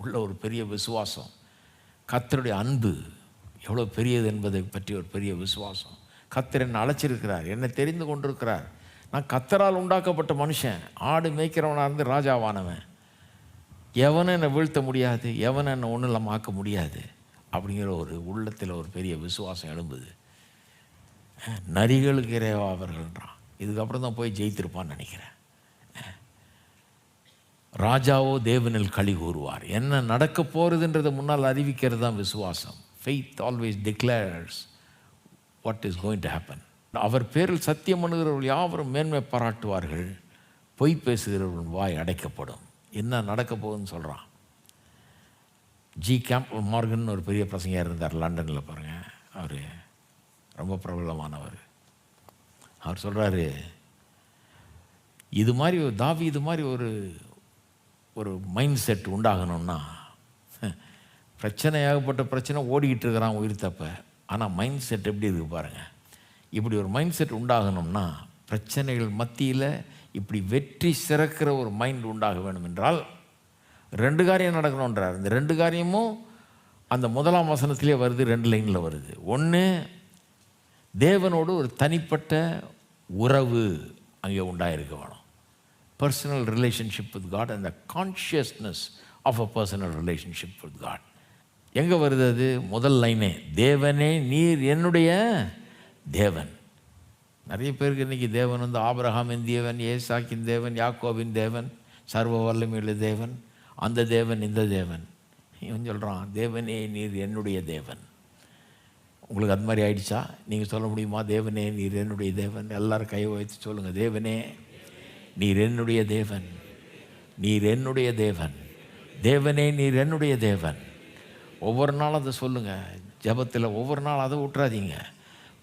உள்ள ஒரு பெரிய விசுவாசம், கர்த்தருடைய அன்பு எவ்வளோ பெரியது என்பதை பற்றி ஒரு பெரிய விசுவாசம். கர்த்தர் என்னை அழைச்சிருக்கிறார், என்னை தெரிந்து கொண்டிருக்கிறார். நான் கர்த்தரால் உண்டாக்கப்பட்ட மனுஷன், ஆடு மேய்க்கிறவனாக இருந்து ராஜாவானவன். எவனும் என்னை வீழ்த்த முடியாது, எவனும் என்னை ஒன்றும் இல்லாமல் ஆக்க முடியாது அப்படிங்கிற ஒரு உள்ளத்தில் ஒரு பெரிய விசுவாசம் எழும்புது. நரிகளுக்கு இறைவா அவர்கள்ன்றான். இதுக்கப்புறம் தான் போய் ஜெயித்திருப்பான்னு நினைக்கிறேன். ராஜாவோ தேவனில் களி கூறுவார். என்ன நடக்க போகிறதுன்றதை முன்னால் அறிவிக்கிறது தான் விசுவாசம். Faith always declares what is going to happen. அவர் பேரில் சத்தியம் பண்ணுகிறவர்கள் யாவரும் மேன்மை பாராட்டுவார்கள், பொய் பேசுகிறவர்கள் வாய் அடைக்கப்படும். என்ன நடக்க போகுதுன்னு சொல்கிறான். ஜி கேம்பல் மார்கன் ஒரு பெரிய பிரசங்கியாக இருந்தார் லண்டனில், பாருங்கள். அவர் ரொம்ப பிரபலமானவர். அவர் சொல்கிறாரு, இது மாதிரி இது மாதிரி ஒரு மைண்ட் செட் உண்டாகணும்னா, பிரச்சனையாகப்பட்ட பிரச்சனை ஓடிக்கிட்டு இருக்கிறான் உயிர் தப்ப, ஆனால் மைண்ட் செட் எப்படி இருக்குது பாருங்கள். இப்படி ஒரு மைண்ட் செட் உண்டாகணும்னா பிரச்சனைகள் மத்தியில் இப்படி வெற்றி சிறக்கிற ஒரு மைண்ட் உண்டாக வேணும் என்றால் 2 காரியம் நடக்கணுன்றார். இந்த 2 காரியமும் அந்த 1ஆம் வசனத்திலே வருது, 2 லைனில் வருது. ஒன்று, தேவனோடு ஒரு தனிப்பட்ட உறவு அங்கே உண்டாயிருக்க வேணும். Personal relationship with God and the consciousness of a personal relationship with God. எங்கே வருது அது? முதல் லைனே, தேவனே நீர் என்னுடைய தேவன். நிறைய பேருக்கு இன்றைக்கி தேவன் வந்து ஆபிரகாமின் தேவன், ஏசாக்கின் தேவன், யாக்கோபின் தேவன், சர்வ வல்லமையுள்ள தேவன், அந்த தேவன் இந்த தேவன். இவன் சொல்கிறான், தேவனே நீர் என்னுடைய தேவன். உங்களுக்கு அது மாதிரி ஆயிடுச்சா? நீங்கள் சொல்ல முடியுமா, தேவனே நீர் என்னுடைய தேவன்? எல்லாரும் கையை வைத்து சொல்லுங்கள், தேவனே நீர் என்னுடைய தேவன், நீர் என்னுடைய தேவன், தேவனே நீர் என்னுடைய தேவன். ஒவ்வொரு நாளும் அதை சொல்லுங்கள் ஜெபத்தில். ஒவ்வொரு நாள் அதை விட்டுறாதீங்க.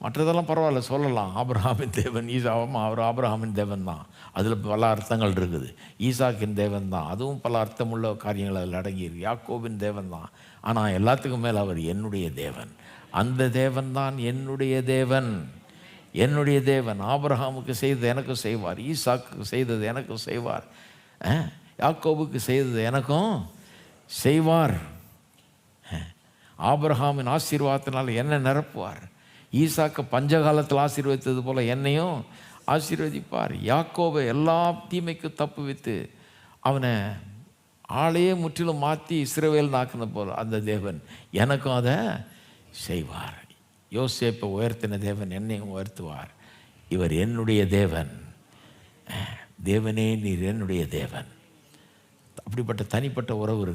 மற்றதெல்லாம் பரவாயில்ல, சொல்லலாம். ஆபிரகாமின் தேவன், ஈசாவும் அவர் ஆபிரகாமின் தேவன் தான், அதில் பல அர்த்தங்கள் இருக்குது. ஈசாக்கின் தேவன் தான், அதுவும் பல அர்த்தமுள்ள காரியங்கள் அதில் அடங்கியிருக்கு. யாக்கோபின் தேவன் தான், ஆனால் எல்லாத்துக்கும் மேலே அவர் என்னுடைய தேவன். அந்த தேவன் தான் என்னுடைய தேவன், என்னுடைய தேவன். ஆபிரகாமுக்கு செய்தது எனக்கும் செய்வார், ஈசாக்கு செய்தது எனக்கும் செய்வார், யாக்கோபுக்கு செய்தது எனக்கும் செய்வார். ஆபிரகாமின் ஆசீர்வாதத்தினால் என்ன நிரப்புவார். ஈசாக்க பஞ்சகாலத்தில் ஆசீர்வதித்தது போல் என்னையும் ஆசீர்வதிப்பார். யாக்கோபை எல்லா தீமைக்கும் தப்பு வைத்து அவனை ஆளையே முற்றிலும் மாற்றி இஸ்ரவேல் நாக்குன போல் அந்த தேவன் எனக்கும் அதை செய்வார். யோசேப்பை உயர்த்தின தேவன் என்னையும் உயர்த்துவார். இவர் என்னுடைய தேவன், தேவனே நீர் என்னுடைய தேவன். அப்படிப்பட்ட தனிப்பட்ட உறவு இருக்கு.